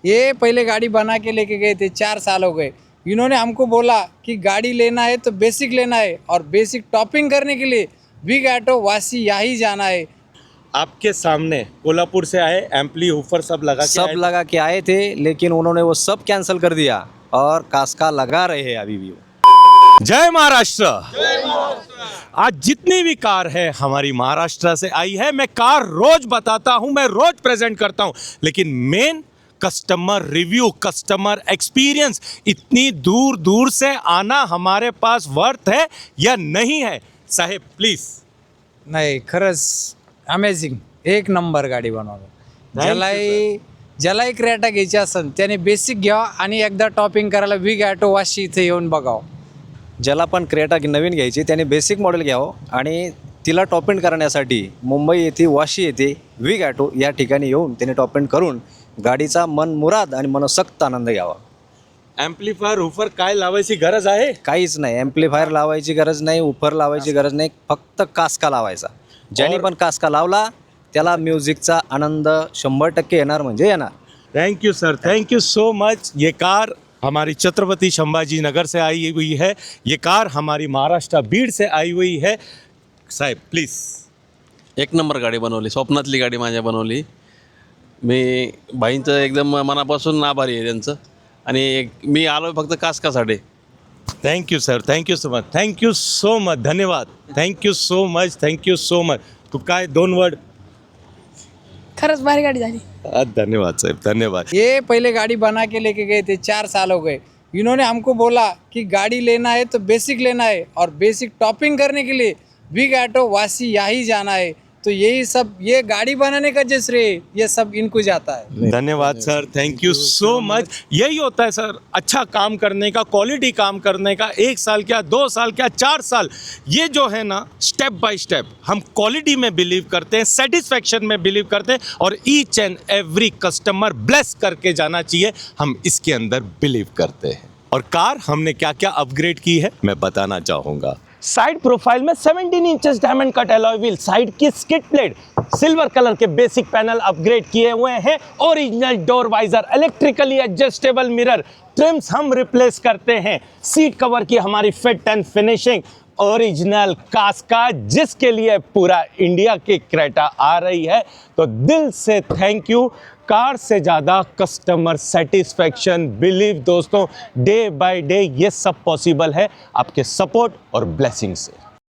ये पहले गाड़ी बना के लेके गए थे, 4 साल हो गए। इन्होंने हमको बोला कि गाड़ी लेना है तो बेसिक लेना है और बेसिक टॉपिंग करने के लिए बिग ऑटो वासी यहाँ जाना है। आपके सामने कोल्हापुर से आए, एम्पली हूफर सब लगा के आए थे, लेकिन उन्होंने वो सब कैंसिल कर दिया और कास्का लगा रहे हैं अभी भी। जय महाराष्ट्र। आज जितनी भी कार है हमारी महाराष्ट्र से आई है। मैं कार रोज बताता हूं, मैं रोज प्रेजेंट करता हूं, लेकिन main customer review, customer experience, इतनी दूर दूर से आना हमारे पास वर्थ है या नहीं है? साहेब प्लीज। नाही, खरंच अमेझिंग, एक नंबर गाडी बनवलं। ज्यालाही क्रेटा घ्यायची असेल त्याने बेसिक घ्यावा आणि एकदा टॉपिंग करायला बिग ऑटो वाशी इथे येऊन बघावं। ज्याला पण क्रेटा नवीन घ्यायची त्याने बेसिक मॉडेल घ्यावं आणि तिला टॉप एंड करण्यासाठी मुंबई येथे वाशी येथे बिग ऑटो या ठिकाणी येऊन त्याने टॉप एंड करून गाडीचा मनमुराद आणि मनसोक्त आनंद घ्यावा। ॲम्प्लिफायर उफर काय लावायची गरज आहे? काहीच नाही, ॲम्प्लिफायर लावायची गरज नाही, उफर लावायची गरज नाही, फक्त कास्का लावायचा। ज्याने पण कास्का लावला त्याला म्युझिकचा आनंद 100% येणार म्हणजे येणार। Thank you sir, thank you so much. ये कार हमारी छत्रपति संभाजी नगर से आई हुई है, ये कार हमारी महाराष्ट्र बीड से आई हुई है। साहेब प्लीज। एक नंबर गाडी बनवली, स्वप्नातली गाडी माझ्या बनवली। मी भाईंचं एकदम मनापासून आभारी आहे त्यांचं, आणि मी आलो फक्त कास्कासाठी। Thank you sir, thank you so much, thank you so much, धन्यवाद, thank you so much, thank you so much. तू काय 2 वर्ड? खरंच भारी गाडी झाली। धन्यवाद साहब, धन्यवाद। ये पहले गाड़ी बना के लेके गए थे, 4 साल हो गए। इन्होंने हमको बोला कि गाड़ी लेना है तो बेसिक लेना है और बेसिक टॉपिंग करने के लिए बिग ऑटो वासी यहाँ जाना है। तो यही सब, ये गाड़ी बनाने का जो श्रेय ये सब इनको जाता है। धन्यवाद sir, thank you so much. यही होता है सर अच्छा काम करने का, क्वालिटी काम करने का। 1 साल क्या, 2 साल क्या, 4 साल, ये जो है ना स्टेप बाय स्टेप हम क्वालिटी में बिलीव करते हैं, सेटिस्फैक्शन में बिलीव करते हैं, और each and every customer bless करके जाना चाहिए, हम इसके अंदर बिलीव करते हैं। और कार हमने क्या क्या अपग्रेड की है मैं बताना चाहूँगा। साइड प्रोफाइल में 17 inches diamond cut alloy wheel, side की स्किड प्लेट, सिल्वर कलर के बेसिक पैनल अपग्रेड किए हुए हैं, original door visor, electrically adjustable mirror, trims हम रिप्लेस करते हैं, सीट कवर की हमारी फिट एंड फिनिशिंग, ओरिजिनल कास्का, जिसके लिए पूरा इंडिया की क्रेटा आ रही है। तो दिल से थैंक यू। कार से ज़्यादा कस्टमर सेटिस्फैक्शन, बिलीव दोस्तों, डे बाय डे ये सब पॉसिबल है आपके सपोर्ट और ब्लेसिंग से।